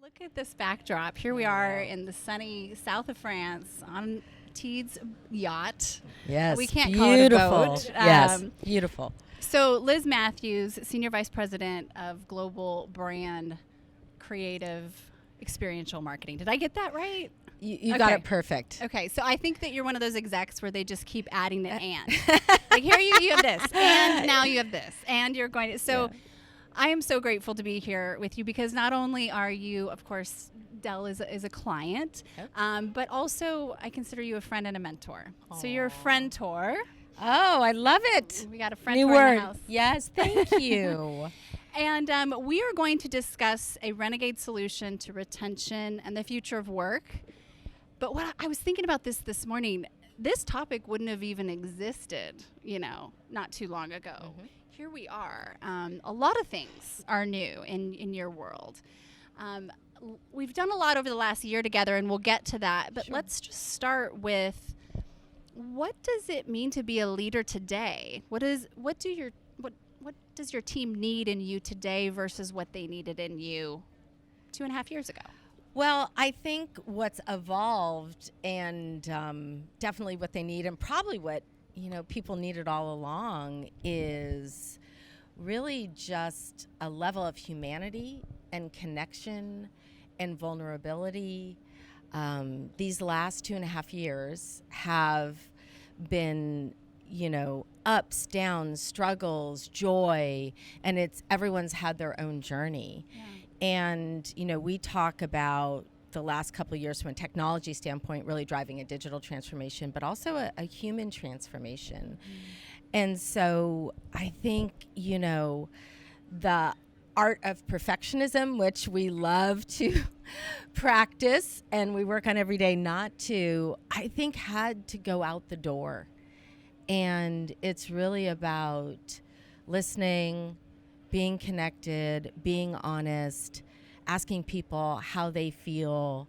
Look at this backdrop. Here we are in the sunny south of France on Teed's yacht. Yes, We can't beautiful. call it a boat. Yes, beautiful. So Liz Matthews, Senior Vice President of Global Brand Creative Experiential Marketing. Did I get that right? You got it perfect. Okay, so I think that you're one of those execs where they just keep adding an and. Like here you have this, and now you have this, and you're going to. So I am so grateful to be here with you because not only are you, of course, Dell is a client, but also I consider you a friend and a mentor. Aww. So you're a friend-tor. Oh, I love it. We got a friend New in word. the house. Yes, thank you. And we are going to discuss a Renegade solution to retention and the future of work. But what I was thinking about this morning, this topic wouldn't have even existed, not too long ago. Mm-hmm. Here we are. A lot of things are new in your world. We've done a lot over the last year together, and we'll get to that. But let's just start with, what does it mean to be a leader today? What does your team need in you today versus what they needed in you 2.5 years ago? Well, I think what's evolved and definitely what they need, and probably what people needed all along, is really just a level of humanity and connection and vulnerability. These last 2.5 years have been, ups, downs, struggles, joy, and everyone's had their own journey. Yeah. And, we talk about the last couple of years from a technology standpoint, really driving a digital transformation, but also a human transformation. Mm. And so I think, the art of perfectionism, which we love to practice and we work on every day not to, I think had to go out the door. And it's really about listening, being connected, being honest, asking people how they feel,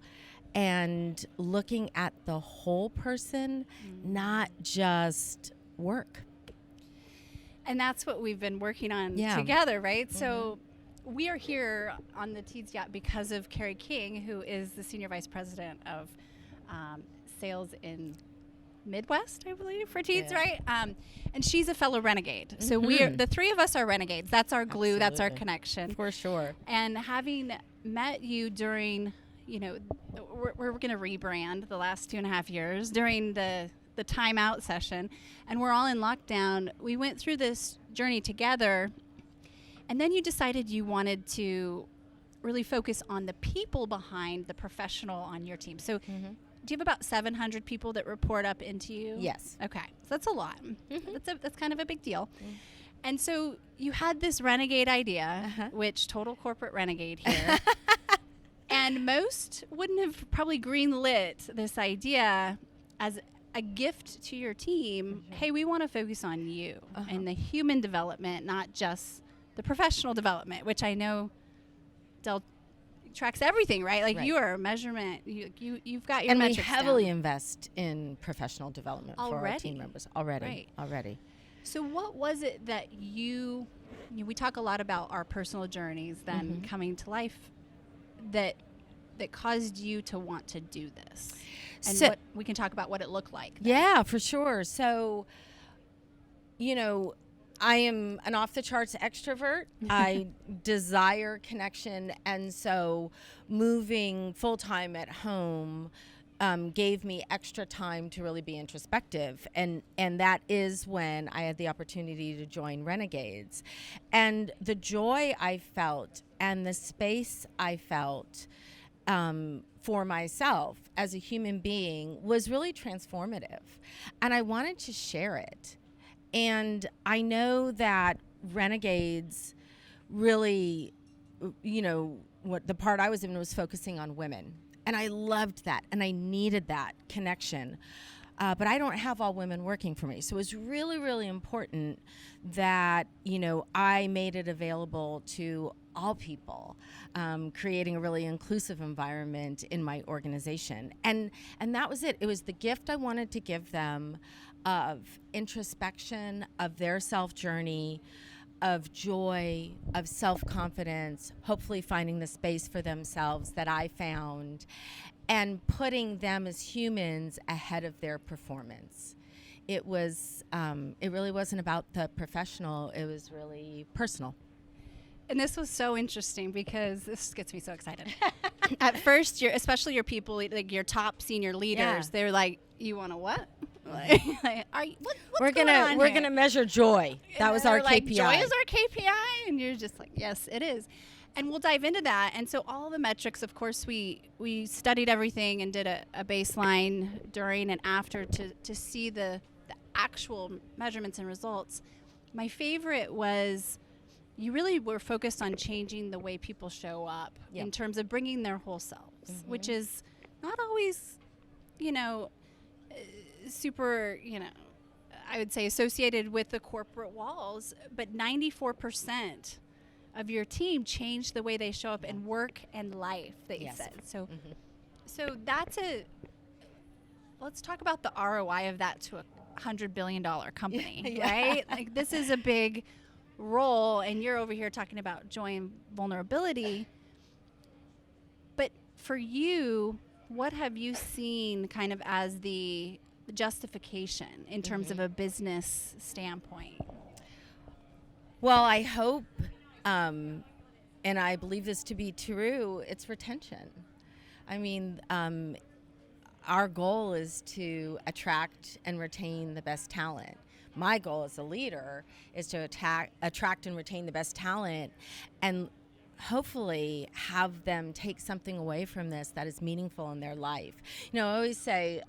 and looking at the whole person, not just work. And that's what we've been working on together, right? Mm-hmm. So we are here on the Teeds Yacht because of Carrie King, who is the Senior Vice President of Sales in Midwest, I believe, for Teeds, right? And she's a fellow Renegade. Mm-hmm. So the three of us are Renegades. That's our glue. Absolutely. That's our connection. For sure. And having met you during, we're going to rebrand the last 2.5 years during the timeout session, and we're all in lockdown. We went through this journey together, and then you decided you wanted to really focus on the people behind the professional on your team. So do you have about 700 people that report up into you? Yes. Okay. So that's a lot. Mm-hmm. That's kind of a big deal. Mm-hmm. And so you had this Renegade idea, which total corporate renegade here. And most wouldn't have probably greenlit this idea as a gift to your team. Mm-hmm. Hey, we want to focus on you and the human development, not just the professional development, which I know Dell tracks everything, right? Like you are a measurement. You've got your metrics and we heavily down. Invest in professional development for our team members already. So what was it that we talk a lot about our personal journeys then coming to life that caused you to want to do this? And what we can talk about what it looked like then. Yeah, for sure. So, I am an off-the-charts extrovert. I desire connection, and so moving full-time at home gave me extra time to really be introspective, and that is when I had the opportunity to join Renegades. And the joy I felt and the space I felt for myself as a human being was really transformative, and I wanted to share it. And I know that Renegades really, what the part I was in was focusing on women. And I loved that, and I needed that connection. But I don't have all women working for me. So it was really, really important that, I made it available to all people, creating a really inclusive environment in my organization. And that was it. It was the gift I wanted to give them of introspection, of their self-journey, of joy, of self-confidence, hopefully finding the space for themselves that I found, and putting them as humans ahead of their performance. It really wasn't about the professional, it was really personal. And this was so interesting because this gets me so excited. At first, especially your people, like your top senior leaders, they're like, "You want to what? Like, what's going on we're here?" gonna measure joy. That was our like, KPI. Joy is our KPI, and you're just like, yes, it is. And we'll dive into that. And so all the metrics, of course, we studied everything and did a baseline during and after to see the actual measurements and results. My favorite was you really were focused on changing the way people show up in terms of bringing their whole selves, which is not always, super, I would say associated with the corporate walls, but 94% of your team changed the way they show up in work and life, that you said. So, so let's talk about the ROI of that to a $100 billion company, right? Like, this is a big role, and you're over here talking about joy and vulnerability. But for you, what have you seen kind of as the justification in terms of a business standpoint? Well, I hope, and I believe this to be true, it's retention. I mean, our goal is to attract and retain the best talent. My goal as a leader is to attract and retain the best talent, and hopefully have them take something away from this that is meaningful in their life. I always say,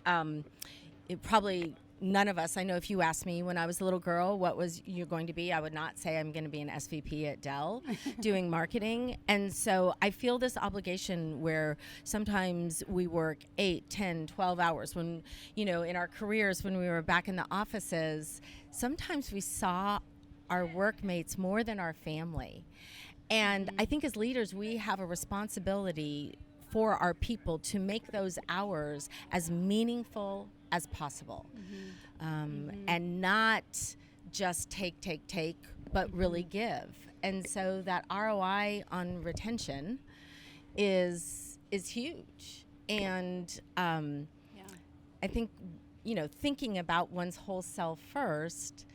none of us, I know if you asked me when I was a little girl, what was you going to be? I would not say I'm going to be an SVP at Dell doing marketing. And so I feel this obligation where sometimes we work 8, 10, 12 hours when, in our careers, when we were back in the offices, sometimes we saw our workmates more than our family. And I think as leaders, we have a responsibility for our people to make those hours as meaningful as possible, and not just take, but really give. And so that ROI on retention is huge. And I think, thinking about one's whole self first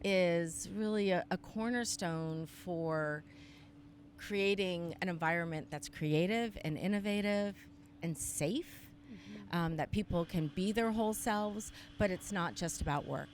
is really a cornerstone for creating an environment that's creative and innovative and safe. That people can be their whole selves, but it's not just about work.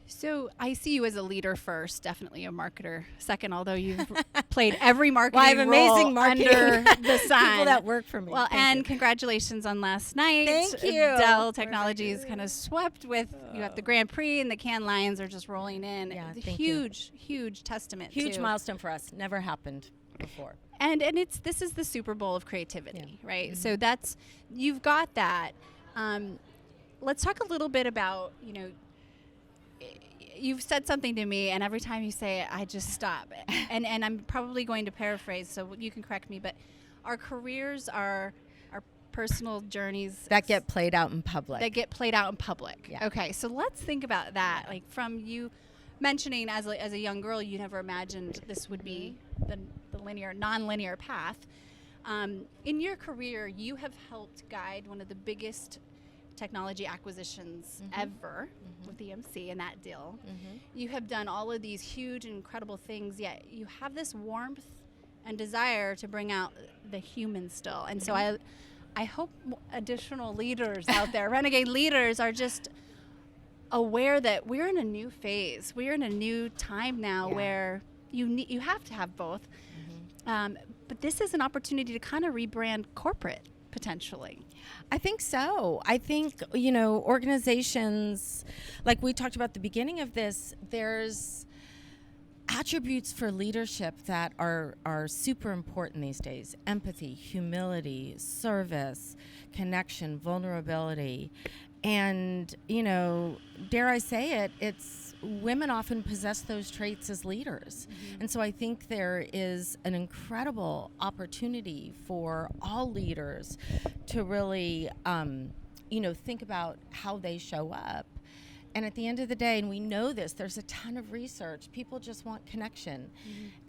So I see you as a leader first, definitely a marketer second, although you've played every marketing role amazing under the sun. People that work for me. Well, and congratulations on last night. Thank you. Dell Technologies kind of swept with, you have the Grand Prix, and the Cannes Lions are just rolling in. Yeah, huge testament. Huge milestone for us. Never happened before. And this is the Super Bowl of creativity, right? So you've got that. Let's talk a little bit about, you've said something to me, and every time you say it, I just stop. and I'm probably going to paraphrase, so you can correct me, but our careers are our personal journeys. That get played out in public. Yeah. Okay, so let's think about that. Like, from you mentioning as a young girl, you never imagined this would be the non-linear path. In your career, you have helped guide one of the biggest technology acquisitions ever with EMC and that deal. You have done all of these huge and incredible things, yet you have this warmth and desire to bring out the human still. And so I hope additional leaders out there, Renegade leaders, are just aware that we're in a new phase. We're in a new time now where you have to have both. But this is an opportunity to kind of rebrand corporate, potentially. I think so. I think, organizations, like we talked about at the beginning of this, there's attributes for leadership that are super important these days. Empathy, humility, service, connection, vulnerability. And, dare I say it, it's women often possess those traits as leaders. And so I think there is an incredible opportunity for all leaders to really, think about how they show up And at the end of the day, and we know this, there's a ton of research, people just want connection,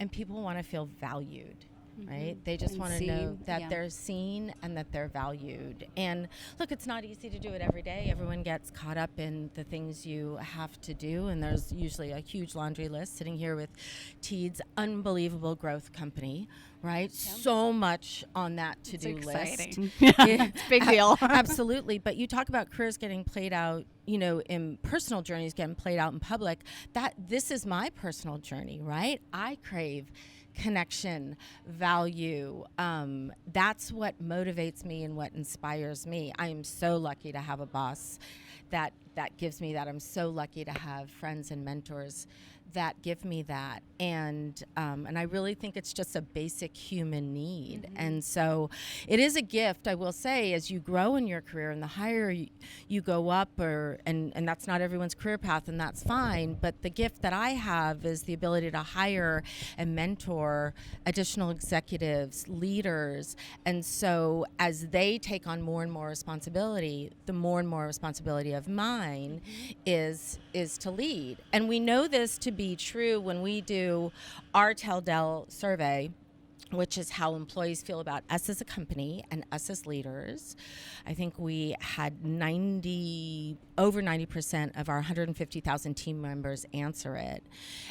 and people want to feel valued. Right? They just want to know that they're seen and that they're valued. And look, it's not easy to do it every day. Everyone gets caught up in the things you have to do. And there's usually a huge laundry list. Sitting here with Teed's unbelievable growth company, right? Yep. So much on that to-do list. It's a big deal. Absolutely. But you talk about careers getting played out, in personal journeys getting played out in public. This is my personal journey, right? I crave connection, value. That's what motivates me and what inspires me. I am so lucky to have a boss that gives me that. I'm so lucky to have friends and mentors that give me that. And I really think it's just a basic human need. And so it is a gift, I will say, as you grow in your career and the higher you go up, and that's not everyone's career path, and that's fine. But the gift that I have is the ability to hire and mentor additional executives, leaders. And so as they take on more and more responsibility, the more and more responsibility of mine is to lead. And we know this to be true when we do our Dell survey, which is how employees feel about us as a company and us as leaders. I think we had over 90% of our 150,000 team members answer it.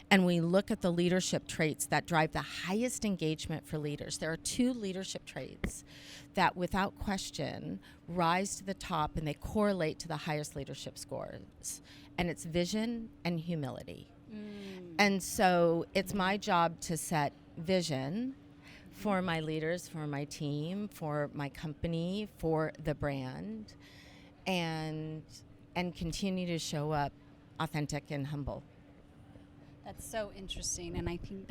And we look at the leadership traits that drive the highest engagement for leaders. There are 2 leadership traits that without question rise to the top, and they correlate to the highest leadership scores. And it's vision and humility. And so it's my job to set vision for my leaders, for my team, for my company, for the brand, and continue to show up authentic and humble. That's so interesting. And I think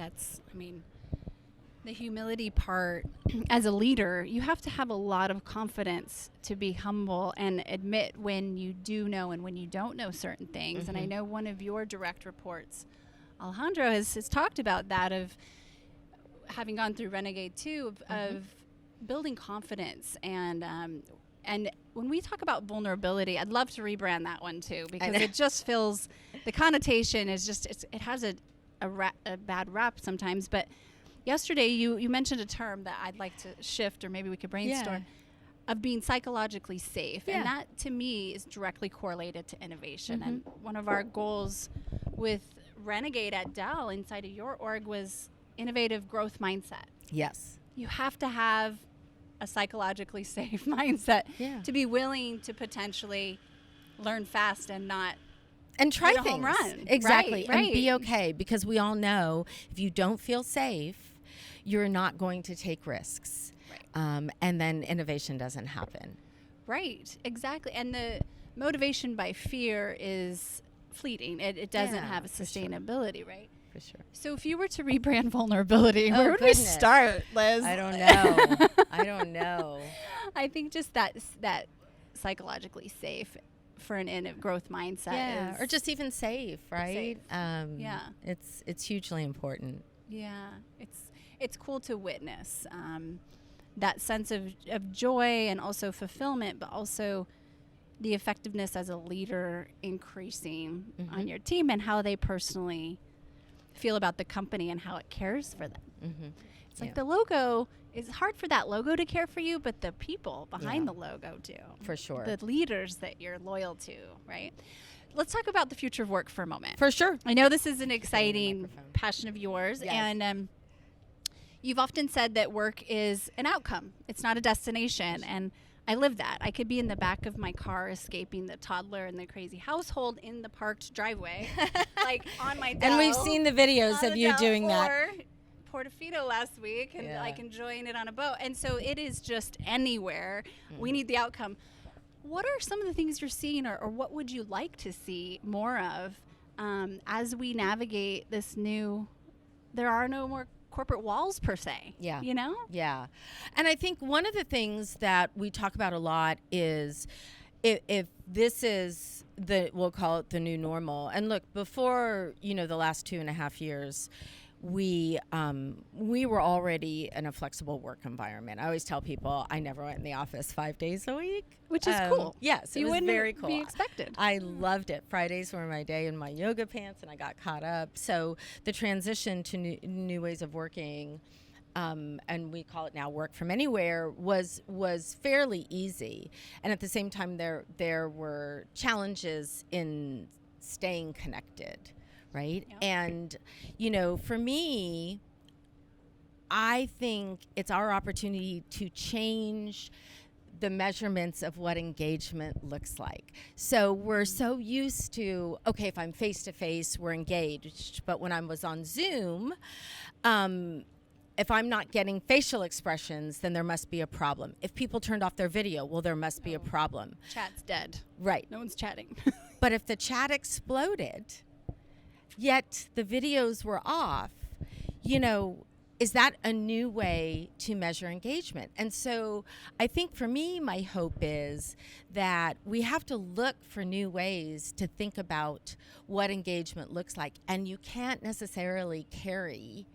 the humility part, as a leader, you have to have a lot of confidence to be humble and admit when you do know and when you don't know certain things. And I know one of your direct reports, Alejandro, has talked about that, of having gone through Renegade too, of building confidence. And when we talk about vulnerability, I'd love to rebrand that one too, because it just feels, the connotation is just, it has a bad rap sometimes. But yesterday you mentioned a term that I'd like to shift, or maybe we could brainstorm, of being psychologically safe. And that to me is directly correlated to innovation. And one of our goals with Renegade at Dell inside of your org was innovative growth mindset. Yes. You have to have a psychologically safe mindset to be willing to potentially learn fast and not try hit a things. Home run. Exactly. Right. And be okay, because we all know if you don't feel safe, you're not going to take risks. Right. And then innovation doesn't happen. Right. Exactly. And the motivation by fear is fleeting. It doesn't have a sustainability, right? For sure. So if you were to rebrand vulnerability, where would we start, Liz? I don't know. I think just that psychologically safe for an growth mindset is, or just even safe, right? It's hugely important. Yeah, it's cool to witness that sense of joy and also fulfillment, but also the effectiveness as a leader increasing on your team, and how they personally feel about the company and how it cares for them. It's like the logo, it's hard for that logo to care for you, but the people behind the logo do. For sure. The leaders that you're loyal to, right? Let's talk about the future of work for a moment. For sure. I know this is an exciting passion of yours, and you've often said that work is an outcome. It's not a destination, and I live that. I could be in the back of my car escaping the toddler and the crazy household in the parked driveway, like on my Dell. And we've seen the videos of you doing that. Portofino last week, and like enjoying it on a boat. And so it is just anywhere. We need the outcome. What are some of the things you're seeing, or what would you like to see more of as we navigate this new, there are no more corporate walls per se, you know? Yeah. And I think one of the things that we talk about a lot is if this is we'll call it the new normal. And look, before, the last 2.5 years, we were already in a flexible work environment. I always tell people I never went in the office 5 days a week, which is cool. Yes, it you was wouldn't very cool. Be expected. I loved it. Fridays were my day in my yoga pants, and I got caught up. So the transition to new ways of working, and we call it now work from anywhere, was fairly easy. And at the same time, there were challenges in staying connected, right? Yep. And, you know, for me, I think it's our opportunity to change the measurements of what engagement looks like. So we're so used to, okay, if I'm face to face, we're engaged. But when I was on Zoom, if I'm not getting facial expressions, then there must be a problem. If people turned off their video, well, there must be a problem. Chat's dead. Right. No one's chatting. But if the chat exploded, yet the videos were off, you know, is that a new way to measure engagement? And so I think for me, my hope is that we have to look for new ways to think about what engagement looks like. And you can't necessarily carry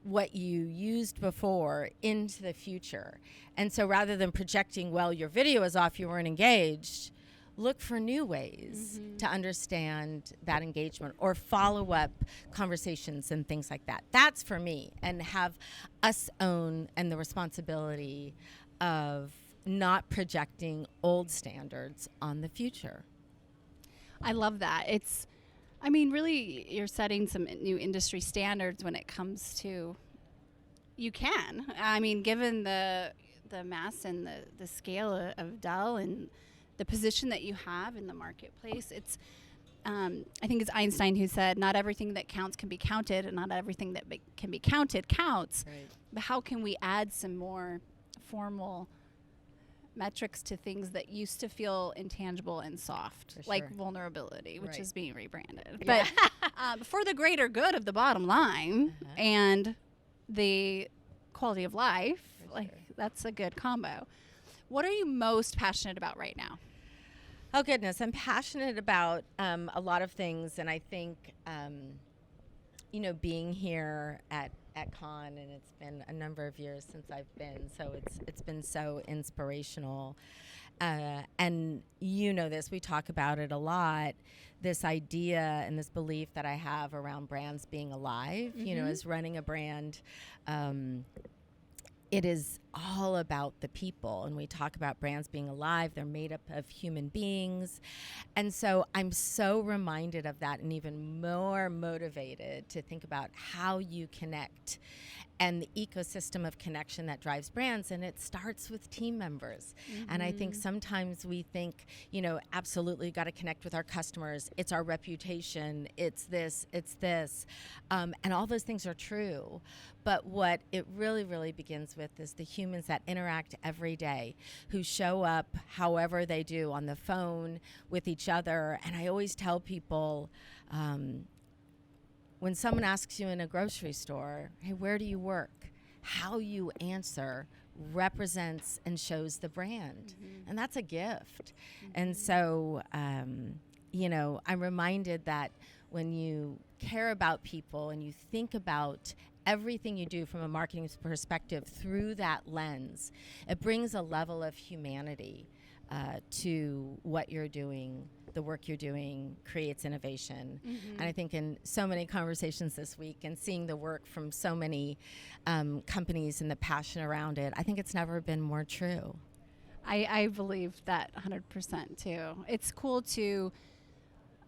what you used before into the future. And so rather than projecting, well, your video is off, you weren't engaged, look for new ways to understand that engagement or follow up conversations and things like that. That's for me, and have us own and the responsibility of not projecting old standards on the future. I love that. I mean, really, you're setting some new industry standards when it comes to, you can. I mean, given the mass and the scale of Dell and the position that you have in the marketplace, it's, I think it's Einstein who said, not everything that counts can be counted, and not everything that can be counted counts. Right. But how can we add some more formal metrics to things that used to feel intangible and soft, like vulnerability, which is being rebranded. Yeah. But for the greater good of the bottom line and the quality of life, that's a good combo. What are you most passionate about right now? Oh, goodness. I'm passionate about a lot of things. And I think, you know, being here at Con, and it's been a number of years since I've been, so it's been so inspirational. And you know this, we talk about it a lot, this idea and this belief that I have around brands being alive, you know, as running a brand. It is all about the people, and we talk about brands being alive. They're made up of human beings. And so I'm so reminded of that, and even more motivated to think about how you connect and the ecosystem of connection that drives brands. And it starts with team members. And I think sometimes we think, you know, absolutely got to connect with our customers. It's our reputation. It's this. And all those things are true. But what it really, really begins with is the humans that interact every day, who show up however they do, on the phone, with each other. And I always tell people, when someone asks you in a grocery store, hey, where do you work? How you answer represents and shows the brand. And that's a gift. And so, you know, I'm reminded that when you care about people and you think about everything you do from a marketing perspective through that lens, it brings a level of humanity to what you're doing. The work you're doing creates innovation. And I think in so many conversations this week, and seeing the work from so many companies and the passion around it, I think it's never been more true. I believe that 100% too. It's cool to,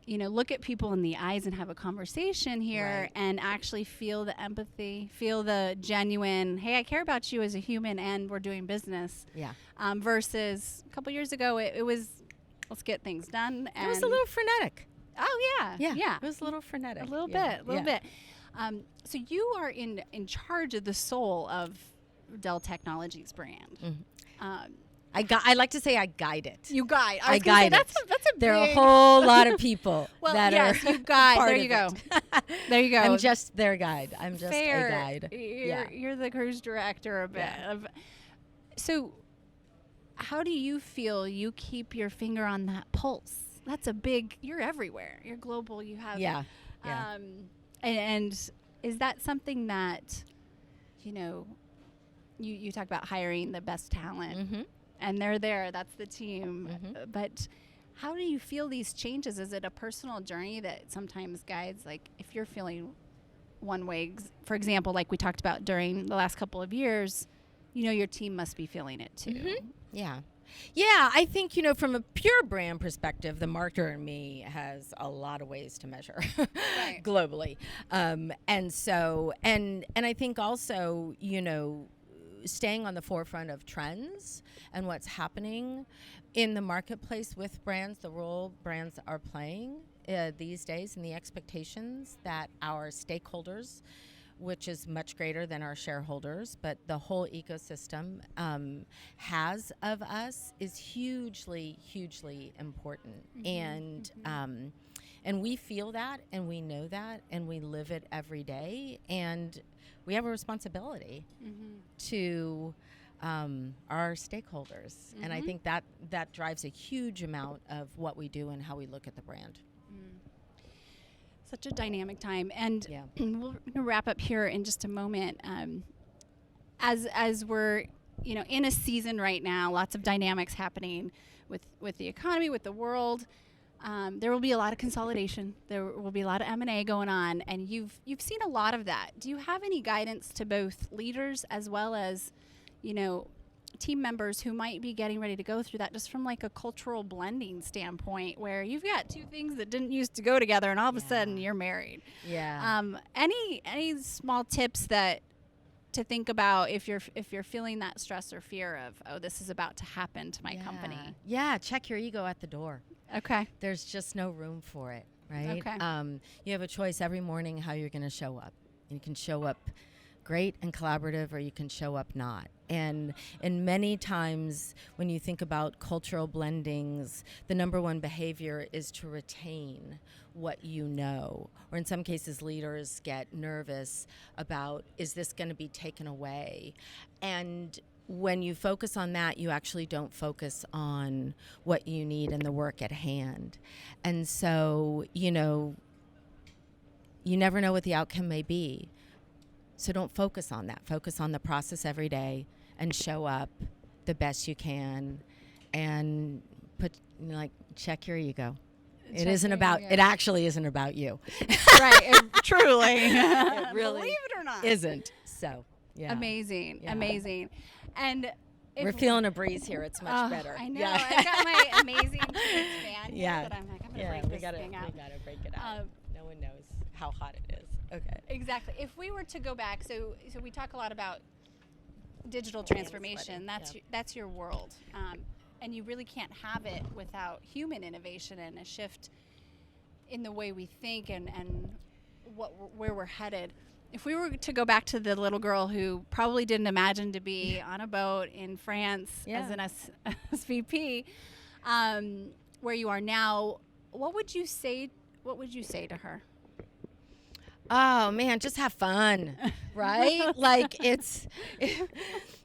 you know, look at people in the eyes and have a conversation here, and actually feel the empathy, feel the genuine, hey, I care about you as a human and we're doing business. Yeah. Versus a couple years ago, it was, let's get things done. And it was a little frenetic. Oh, yeah. Yeah. It was a little frenetic. A little bit. So you are in charge of the soul of Dell Technologies brand. I like to say I guide it. You guide. I guide it. That's a there are a big whole lot of people well, that yes, are you guide. part There of you go. it. There you go. I'm just their guide. I'm just Fair. a guide. You're the cruise director a bit. So how do you feel you keep your finger on that pulse? That's a big, you're everywhere. You're global. You have, and Is that something that, you know, you talk about hiring the best talent, Mm-hmm. and they're there, that's the team. Mm-hmm. But how do you feel these changes? Is it a personal journey that sometimes guides, like if you're feeling one way, for example, like we talked about during the last couple of years, you know, your team must be feeling it too. Mm-hmm. Yeah. Yeah, I think, from a pure brand perspective, the marketer in me has a lot of ways to measure Right. globally. And so, and I think also, staying on the forefront of trends and what's happening in the marketplace with brands, the role brands are playing these days, and the expectations that our stakeholders, which is much greater than our shareholders, but the whole ecosystem has of us is hugely, hugely important. And we feel that, and we know that, and we live it every day, and we have a responsibility to our stakeholders. And I think that drives a huge amount of what we do and how we look at the brand. Such a dynamic time, and Yeah. we'll wrap up here in just a moment. As we're in a season right now, lots of dynamics happening with the economy, with the world. There will be a lot of consolidation. There will be a lot of M&A going on, and you've seen a lot of that. Do you have any guidance to both leaders as well as team members who might be getting ready to go through that, just from like a cultural blending standpoint, where you've got two things that didn't used to go together and all of a sudden you're married? Yeah. Any small tips that to think about if you're feeling that stress or fear of, oh, this is about to happen to my company? Yeah, check your ego at the door. Okay. There's just no room for it, right? Okay. You have a choice every morning how you're going to show up. You can show up great and collaborative, or you can show up not. And many times when you think about cultural blendings, the number one behavior is to retain what you know. Or in some cases, leaders get nervous about, is this going to be taken away? And when you focus on that, you actually don't focus on what you need and the work at hand. And so, you never know what the outcome may be. So don't focus on that. Focus on the process every day and show up the best you can, and check your ego. It actually isn't about you. Right. Truly. It really Believe it or not. isn't. So, yeah. Amazing. Yeah. Amazing. And we're feeling a breeze here. It's much better. I know. Yeah. I've got my amazing fan here that I'm like, I'm going to break this thing out. We gotta break it out. No one knows how hot it is. Okay. Exactly. If we were to go back, so we talk a lot about digital transformation. That's your world, and you really can't have it without human innovation and a shift in the way we think and where we're headed. If we were to go back to the little girl who probably didn't imagine to be on a boat in France as an SVP, where you are now, what would you say to her? Oh man, just have fun, right?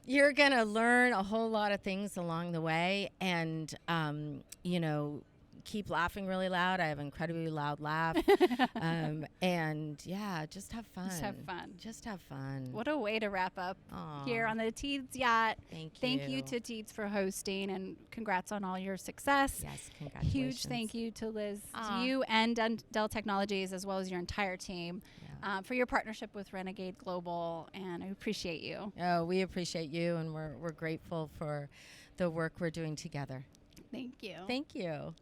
You're gonna learn a whole lot of things along the way, and keep laughing really loud. I have an incredibly loud laugh, and just have fun. Just have fun. What a way to wrap up here on the Teeds Yacht. Thank you to Teeds for hosting, and congrats on all your success. Yes, congratulations. Huge thank you to Liz, to you and Dell Technologies, as well as your entire team, for your partnership with Renegade.Global, and I appreciate you. Oh, we appreciate you, and we're grateful for the work we're doing together. Thank you. Thank you.